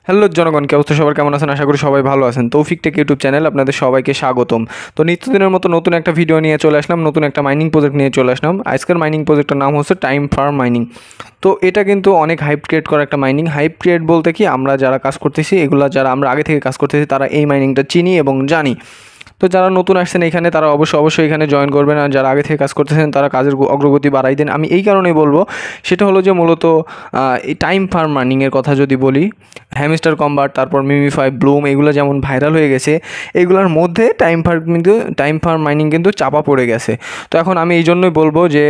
Hello জনগণ, কি অবস্থা? সবার কেমন আছেন? আশা করি সবাই ভালো আছেন। তৌফিক টেক ইউটিউব চ্যানেল আপনাদের সবাইকে স্বাগতম। তো নিত্যদিনের মতো নতুন একটা ভিডিও নিয়ে চলে আসলাম, নতুন একটা মাইনিং প্রজেক্ট নিয়ে চলে আসলাম। আজকের মাইনিং প্রজেক্টের নাম হচ্ছে টাইম ফার্ম মাইনিং। তো এটা কিন্তু অনেক হাইপ ক্রিয়েট করা একটা মাইনিং। হাইপ ক্রিয়েট বলতে কি, আমরা যারা কাজ করতেছি, এগুলা যারা আমরা আগে থেকে কাজ করতেছি তারা এই মাইনিংটা চিনি এবং জানি। তো যারা নতুন আসছেন এখানে তারা অবশ্যই এখানে জয়েন করবেন, আর যারা আগে থেকে কাজ করতেছেন তারা কাজের অগ্রগতি বাড়াই দেন। আমি এই কারণেই বলবো, সেটা হলো যে মূলত এই টাইম ফার্ম মাইনিংয়ের কথা যদি বলি, হ্যামস্টার কম্বাট, তারপর মিমিফাই, ব্লুম, এগুলো যেমন ভাইরাল হয়ে গেছে, এগুলোর মধ্যে টাইম ফার্ম মাইনিং কিন্তু চাপা পড়ে গেছে। তো এখন আমি এই জন্যই বলবো যে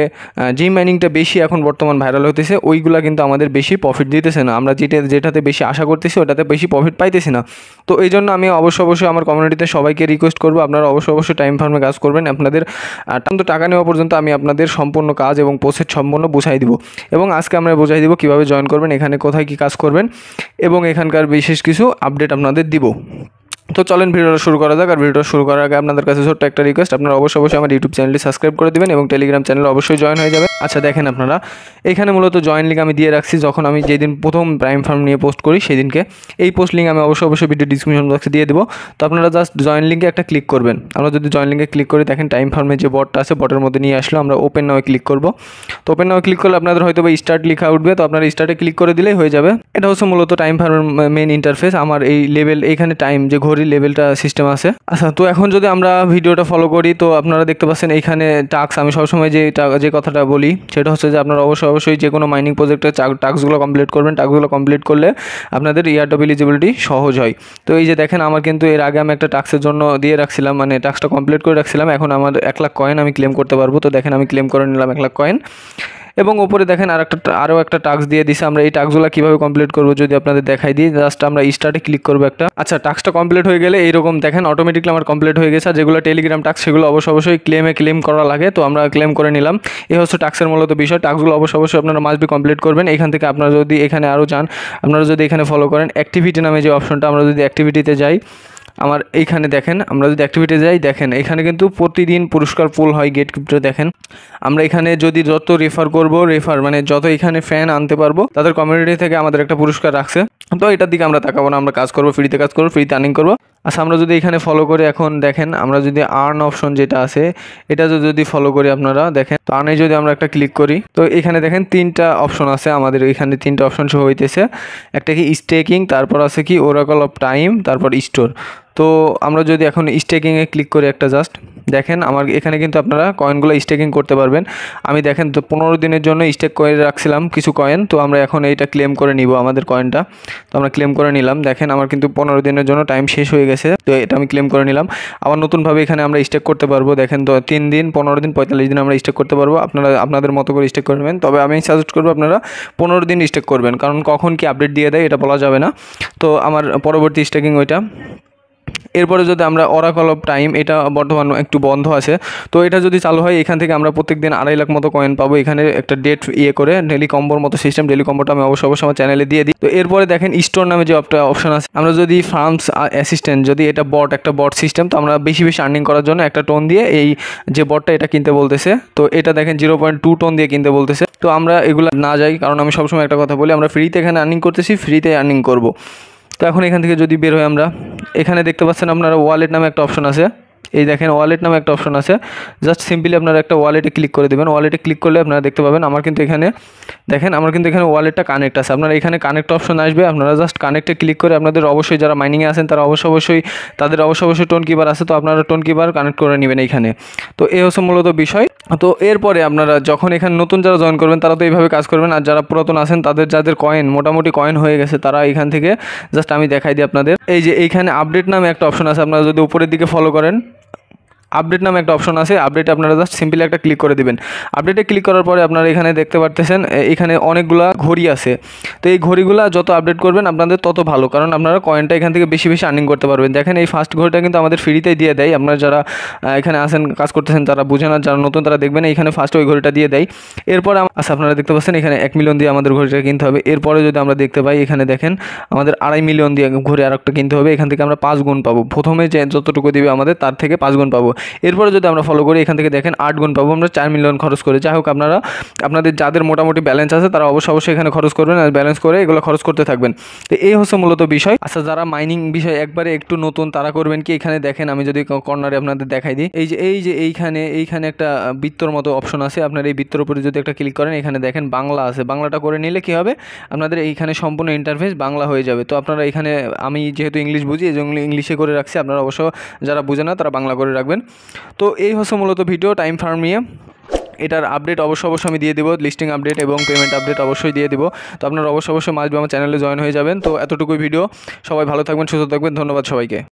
যেই মাইনিংটা বেশি এখন বর্তমান ভাইরাল হতেছে ওইগুলো কিন্তু আমাদের বেশি প্রফিট দিতেছে না। আমরা যেটাতে বেশি আশা করতেছি ওটাতে বেশি প্রফিট পাইতেছি না। তো এই জন্য আমি অবশ্যই আমার কমিউনিটিতে সবাইকে রিকোয়েস্ট করবো, আপনারা অবশ্যই টাইম ফার্মে কাজ করবেন। আপনাদের টাকা নেওয়া পর্যন্ত আমি আপনাদের সম্পূর্ণ কাজ এবং প্রসেস সম্পূর্ণ বুঝাই দিব, এবং আজকে আমরা বুঝাই দিব কীভাবে জয়েন করবেন, এখানে কোথায় কী কাজ করবেন, এবং এখানকার বিশেষ কিছু আপডেট আপনাদের দিব। তো চলেন ভিডিওটা শুরু করা যাক। আর ভিডিওটা শুরু করার আগে আপনাদের কাছে ছোট্ট একটা রিকোয়েস্ট, আপনারা অবশ্যই আমার ইউটিউব চ্যানেলটি সাবস্ক্রাইব করে দেবেন এবং টেলিগ্রাম চ্যানেলে অবশ্যই জয়েন হয়ে যাবে। আচ্ছা দেখেন, আপনারা এখানে মূলত জয়েন লিঙ্ক আমি দিয়ে রাখছি। যখন আমি যেদিন প্রথম টাইম ফার্ম নিয়ে পোস্ট করি সেদিনকে এই পোস্ট লিঙ্ক আমি অবশ্যই ভিডিও ডিসক্রিপশন বক্সে দিয়ে দেবো। তো আপনারা জাস্ট জয়েন লিঙ্কে একটা ক্লিক করবেন। আমরা যদি জয়েন লিঙ্কে ক্লিক করি, দেখেন টাইম ফার্মের যে বটটা আছে বটের মধ্যে নিয়ে আসলো। আমরা ওপেন নাও ক্লিক করব। তো ওপেন নাও ক্লিক করলে আপনাদের হয়তো স্টার্ট লেখা উঠবে, তো আপনারা স্টার্টে ক্লিক করে দিলেই হয়ে যাবে। এটা হচ্ছে মূলত টাইম ফার্মের মেন ইন্টারফেস। আমার এই লেভেল, এইখানে টাইম যে ঘড়ি লেভেলটা সিস্টেম আছে। আচ্ছা, তো এখন যদি আমরা ভিডিওটা ফলো করি, তো আপনারা দেখতে পাচ্ছেন এইখানে টাস্ক। আমি সবসময় যে কথাটা বলি সেটা হচ্ছে যে আপনারা অবশ্যই যে কোনো মাইনিং প্রজেক্টের টাস্কগুলো কমপ্লিট করবেন। টাস্কগুলো কমপ্লিট করলে আপনাদের ইয়ারডব এলিজিবিলিটি সহজ হয়। তো এই যে দেখেন, আমার কিন্তু এর আগে আমি একটা টাস্কের জন্য দিয়ে রাখছিলাম, মানে টাস্কটা কমপ্লিট করে রাখছিলাম। এখন আমার 1 লাখ কয়েন আমি ক্লেম করতে পারবো। তো দেখেন আমি ক্লেম করে নিলাম 1 লাখ কয়েন। এবং উপরে দেখেন আরও একটা টাস্ক দিয়ে দিছে। আমরা এই টাস্কগুলো কীভাবে কমপ্লিট করবো যদি আপনাদের দেখাই দিই, জাস্ট আমরা স্টার্টে ক্লিক করবো একটা। আচ্ছা, টাস্কটা কমপ্লিট হয়ে গেলে এইরকম দেখেন অটোমেটিকলি আমার কমপ্লিট হয়ে গেছে। আর যেগুলো টেলিগ্রাম টাস্ক সেগুলো অবশ্যই ক্লেম করা লাগে, তো আমরা ক্লেম করে নিলাম। এই হচ্ছে টাস্কের মূলত বিষয়। টাস্কগুলো অবশ্যই আপনারা মাস্ট বি কমপ্লিট করবেন। এখান থেকে আপনারা যদি এখানে আরও চান, আপনারা যদি এখানে ফলো করেন অ্যাক্টিভিটি নামে যে অপশনটা, আমরা যদি অ্যাক্টিভিটিতে যাই, আমার এইখানে দেখেন, আমরা যদি অ্যাক্টিভিটি যাই, দেখেন এখানে কিন্তু প্রতিদিন পুরস্কার পুল হয় গেট ক্রিপ্টো। দেখেন আমরা এখানে যদি যত রেফার মানে যত এখানে ফ্যান আনতে পারবো তাদের কমিউনিটি থেকে আমাদের একটা পুরস্কার রাখছে। তো এটার দিকে আমরা তাকাবো না, আমরা কাজ করবো, ফ্রিতে কাজ করবো, ফ্রিতে আর্নিং করবো। আচ্ছা, আমরা যদি এখানে ফলো করি, এখন দেখেন আমরা যদি আর্ন অপশন যেটা আছে এটা যদি ফলো করি, আপনারা দেখেন তো আর্নে যদি আমরা একটা ক্লিক করি, তো এখানে দেখেন 3টা অপশন আছে আমাদের। এখানে 3টা অপশন শো হইতেছে। একটা কি স্টেকিং, তারপর আছে কি ওরাকল অফ টাইম, তারপর স্টোর। তো আমরা যদি এখন স্টেকিংয়ে ক্লিক করি একটা, জাস্ট দেখেন আমার এখানে কিন্তু আপনারা কয়েনগুলো স্টেকিং করতে পারবেন। আমি দেখেন তো 15 দিনের জন্য স্টেক করে রাখছিলাম কিছু কয়েন, তো আমরা এখন এইটা ক্লেম করে নিব আমাদের কয়েনটা। তো আমরা ক্লেম করে নিলাম। দেখেন আমার কিন্তু 15 দিনের জন্য টাইম শেষ হয়ে গেছে, তো এটা আমি ক্লেম করে নিলাম। আবার নতুনভাবে এখানে আমরা স্টেক করতে পারবো। দেখেন তো 3 দিন, 15 দিন, 45 দিন আমরা স্টেক করতে পারবো। আপনারা আপনাদের মতো করে স্টেক করবেন, তবে আমি সাজেস্ট করবো আপনারা 15 দিন স্টেক করবেন, কারণ কখন কি আপডেট দিয়ে দেয় এটা বলা যাবে না। তো আমার পরবর্তী স্টেকিং ওইটা। এরপরে যদি আমরা ওরাকল অফ টাইম, এটা বর্তমান একটু বন্ধ আছে, তো এটা যদি চালু হয় এখান থেকে আমরা প্রত্যেকদিন 2.5 লাখ মতো কয়েন পাবো। এখানে একটা ডেট করে ডেলি কম্বোর মতো সিস্টেম, ডেলি কম্বোটা আমি অবশ্যই আমার চ্যানেলে দিয়ে দিই। তো এরপরে দেখেন স্টোর নামে যে অপশন আছে, আমরা যদি ফার্মস অ্যাসিস্ট্যান্ট, যদি এটা একটা বট সিস্টেম, তো আমরা বেশি আর্নিং করার জন্য একটা টোন দিয়ে এই যে বটটা এটা কিনতে বলতেছে। তো এটা দেখেন 0.2 টোন দিয়ে কিনতে বলতেছে। তো আমরা এগুলো না যাই, কারণ আমি সবসময় একটা কথা বলি, আমরা ফ্রিতে এখানে আর্নিং করতেছি, ফ্রিতে আর্নিং করব। তো এখন এখান থেকে যদি বের হয়, আমরা এখানে দেখতে পাচ্ছেন আপনারা ওয়ালেট নামে একটা অপশন আছে। এই দেখেন ওয়ালেট নামে একটা অপশন আছে, জাস্ট সিম্পলি আপনারা একটা ওয়ালেটে ক্লিক করে দেবেন। ওয়ালেটে ক্লিক করলে আপনারা দেখতে পাবেন আমার কিন্তু এখানে দেখেন আমার কিন্তু এখানে ওয়ালেটটা কানেক্ট আছে। আপনারা এখানে কানেক্ট অপশন আসবে, আপনারা জাস্ট কানেক্টে ক্লিক করে আপনাদের অবশ্যই যারা মাইনিংয়ে আছেন তারা তাদের অবশ্যই টোন কিপার আছে, তো আপনারা টোন কিপার কানেক্ট করে নেবেন এইখানে। তো এই হচ্ছে মূলত বিষয়। তো এরপরে আপনারা যখন এখানে নতুন যারা জয়েন করবেন তারা তো এইভাবে কাজ করবেন, আর যারা পুরাতন আছেন যাদের কয়েন মোটামুটি কয়েন হয়ে গেছে তারা এখান থেকে জাস্ট আমি দেখাই দিই আপনাদের। এই যে এইখানে আপডেট নামে একটা অপশন আছে, আপনারা যদি উপরের দিকে ফলো করেন, আপডেট নামে একটা অপশন আছে। আপডেট আপনারা জাস্ট সিম্পলি একটা ক্লিক করে দিবেন। আপডেটে ক্লিক করার পরে আপনারা এখানে দেখতে পারতেছেন এখানে অনেকগুলা ঘড়ি আছে। তো এই ঘড়িগুলো যত আপডেট করবেন আপনাদের তত ভালো, কারণ আপনারা কয়েনটা এখান থেকে বেশি আর্নিং করতে পারবেন। দেখেন এই ফার্স্ট ঘড়িটা কিন্তু আমাদের ফ্রিতেই দিয়ে দেয়। আপনারা যারা এখানে আসেন কাজ করতেছেন তারা বুঝেন, আর যারা নতুন তারা দেখবেন এখানে ফার্স্ট ওই ঘড়িটা দিয়ে দেয়। এরপর আচ্ছা, আপনারা দেখতে পাচ্ছেন এখানে 1 মিলিয়ন দিয়ে আমাদের ঘড়িটা কিনতে হবে। এরপরে যদি আমরা দেখতে পাই এখানে দেখেন আমাদের 2.5 মিলিয়ন দিয়ে ঘড়ি আরেকটা কিনতে হবে। এখান থেকে আমরা 5 গুণ পাবো। প্রথমে যে যতটুকু দিবে আমাদের তার থেকে 5 গুণ পাবো। এরপরে যদি আমরা ফলো করি এখান থেকে দেখেন 8 গুণ পাবো আমরা 4 মিলিয়ন খরচ করে। যাই হোক আপনারা আপনাদের যাদের মোটামুটি ব্যালেন্স আছে তারা অবশ্যই এখানে খরচ করবেন আর ব্যালেন্স করে এগুলো খরচ করতে থাকবেন। তো এই হচ্ছে মূলত বিষয়। আচ্ছা যারা মাইনিং বিষয় একবারে একটু নতুন তারা করবেন কি, এখানে দেখেন আমি যদি কর্নারে আপনাদের দেখাই দিই, এইখানে একটা বৃত্তর মতো অপশন আছে, আপনার এই বৃত্তর উপরে যদি একটা ক্লিক করেন এখানে দেখেন বাংলা আছে, বাংলাটা করে নিলে কি হবে আপনাদের এইখানে সম্পূর্ণ ইন্টারফেস বাংলা হয়ে যাবে। তো আপনারা এখানে আমি যেহেতু ইংলিশ বুঝি এই জন্য ইংলিশে করে রাখছি, আপনারা অবশ্য যারা বুঝে না তারা বাংলা করে রাখবেন। তো এই হচ্ছে মূলত ভিডিও টাইম ফার্ম নিয়ে। এটার আপডেট অবশ্যই আমি দিয়ে দেবো, লিস্টিং আপডেট এবং পেমেন্ট আপডেট অবশ্যই দিয়ে দেবো। তো আপনারা অবশ্যই মাস্ট বি আমার চ্যানেলে জয়েন হয়ে যাবেন। তো এতটুকুই ভিডিও, সবাই ভালো থাকবেন, সুস্থ থাকবেন, ধন্যবাদ সবাইকে।